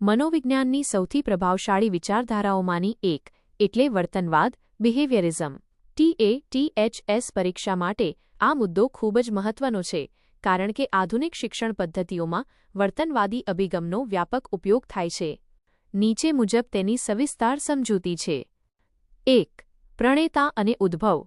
મનોવિજ્ઞાનની સૌથી પ્રભાવશાળી વિચારધારાઓમાંની એક એટલે વર્તનવાદ બિહેવિયરિઝમ. TATHS પરીક્ષા માટે આ મુદ્દો ખૂબ જ મહત્વનો છે કારણ કે આધુનિક શિક્ષણ પદ્ધતિઓમાં વર્તનવાદી અભિગમનો વ્યાપક ઉપયોગ થાય છે. નીચે મુજબ તેની સવિસ્તાર સમજૂતી છે. 1. પ્રણેતા અને ઉદ્ભવ.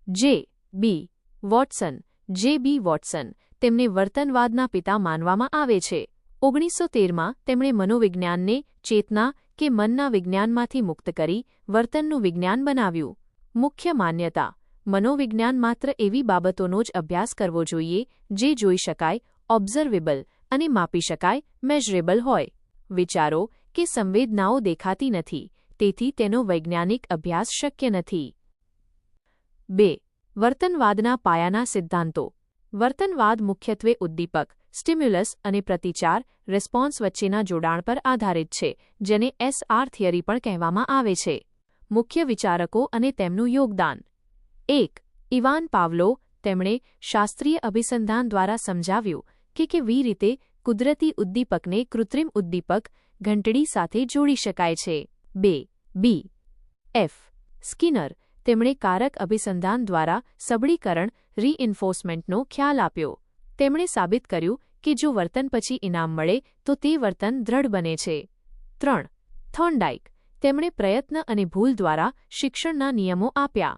J.B. વોટસન. J.B. વોટસન તેમને વર્તનવાદના પિતા માનવામાં આવે છે. 1913માં તેમણે મનોવિજ્ઞાનને ચેતના કે મનના વિજ્ઞાનમાંથી મુક્ત કરી વર્તનનું વિજ્ઞાન બનાવ્યું. મુખ્ય માન્યતા: મનોવિજ્ઞાન માત્ર એવી બાબતોનો જ અભ્યાસ કરવો જોઈએ જે જોઈ શકાય, ઓબ્ઝર્વેબલ અને માપી શકાય, મેઝરેબલ હોય. વિચારો કે સંવેદનાઓ દેખાતી નથી, તેથી તેનો વૈજ્ઞાનિક અભ્યાસ શક્ય નથી. 2. વર્તનવાદના પાયાના સિદ્ધાંતો. વર્તનવાદ મુખ્યત્વે ઉદ્દીપક, સ્ટિમ્યુલસ અને પ્રતિચાર, રિસ્પોન્સ વચ્ચેના જોડાણ પર આધારિત છે, જેને SR થિયરી પણ કહેવામાં આવે છે. મુખ્ય વિચારકો અને તેમનું યોગદાન. 1. Ivan Pavlov. તેમણે શાસ્ત્રીય અભિસંધાન દ્વારા સમજાવ્યું કે કેવી રીતે કુદરતી ઉદ્દીપકને કૃત્રિમ ઉદ્દીપક ઘંટડી સાથે જોડી શકાય છે. 2. B. F. સ્કિનર. તેમણે કારક અભિસંધાન દ્વારા સબળીકરણ રીઇન્ફોર્સમેન્ટનો ખ્યાલ આપ્યો. તેમણે સાબિત કર્યું કે જો વર્તન પછી ઇનામ મળે તો તે વર્તન દ્રઢ બને છે. 3. થોર્નડાઇક. તેમણે પ્રયત્ન અને ભૂલ દ્વારા શિક્ષણના નિયમો આપ્યા.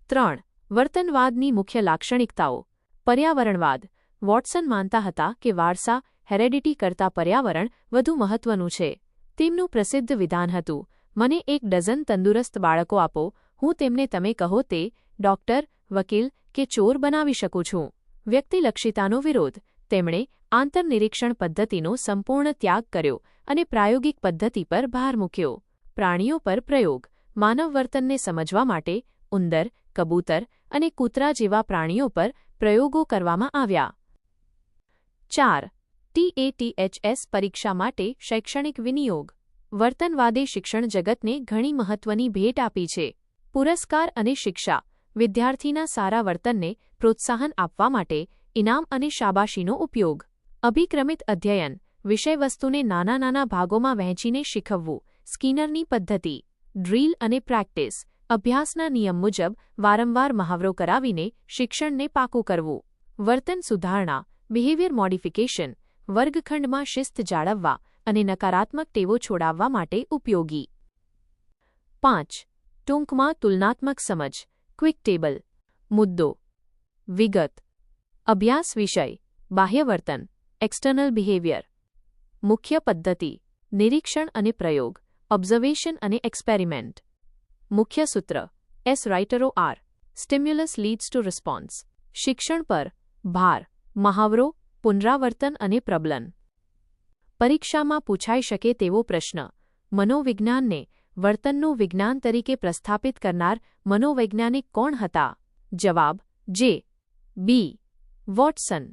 3. વર્તનવાદની મુખ્ય લાક્ષણિકતાઓ. પર્યાવરણવાદ. વોટસન માનતા હતા કે વારસા હેરેડિટી કરતાં પર્યાવરણ વધુ મહત્વનું છે. તેમનું પ્રસિદ્ધ વિધાન હતું, મને 1 ડઝન તંદુરસ્ત બાળકો આપો, હું તેમને તમે કહો તે ડોક્ટર, વકીલ કે ચોર બનાવી શકું છું. વ્યક્તિલક્ષિતાનો વિરોધ. તેમણે આંતરનિરીક્ષણ પદ્ધતિનો સંપૂર્ણ ત્યાગ કર્યો અને પ્રાયોગિક પદ્ધતિ પર ભાર મૂક્યો. પ્રાણીઓ પર પ્રયોગ. માનવ વર્તનને સમજવા માટે ઉંદર, કબૂતર અને કૂતરા જેવા પ્રાણીઓ પર પ્રયોગો કરવામાં આવ્યા. 4. TATHS પરીક્ષા માટે શૈક્ષણિક વિનિયોગ. વર્તનવાદે શિક્ષણ જગતને ઘણી મહત્વની ભેટ આપી છે. પુરસ્કાર અને શિક્ષા. વિદ્યાર્થીના સારા વર્તનને પ્રોત્સાહન આપવા માટે ઇનામ અને શાબાશીનો ઉપયોગ. અભિક્રમિત અધ્યયન. વિષયવસ્તુને નાના નાના ભાગોમાં વહેંચીને શીખવવું. સ્કિનરની પદ્ધતિ. ડ્રીલ અને પ્રેક્ટિસ. અભ્યાસના નિયમ મુજબ વારંવાર મહાવરો કરાવીને શિક્ષણને પાકું કરવું. વર્તન સુધારણા. Behaviour modification. વર્ગખંડમાં શિસ્ત જાળવવા અને નકારાત્મક ટેવો છોડાવવા માટે ઉપયોગી. 5. ટૂંકમાં તુલનાત્મક સમજ. Quick table. મુદ્દો. વિગત. અભ્યાસ વિષય. બાહ્ય વર્તન. External behaviour. મુખ્ય પદ્ધતિ. નિરીક્ષણ અને પ્રયોગ. ઓબ્ઝર્વેશન અને એક્સપેરિમેન્ટ. મુખ્ય સૂત્ર. S. રાઇટરો R. Stimulus leads two response. શિક્ષણ પર ભાર. મહાવરો, પુનરાવર્તન અને પ્રબલન. પરીક્ષામાં પૂછાઈ શકે તેવો પ્રશ્ન. મનોવિજ્ઞાનને વર્તનનું વિજ્ઞાન તરીકે પ્રસ્થાપિત કરનાર મનોવૈજ્ઞાનિક કોણ હતા? જવાબ. J.B. વોટસન.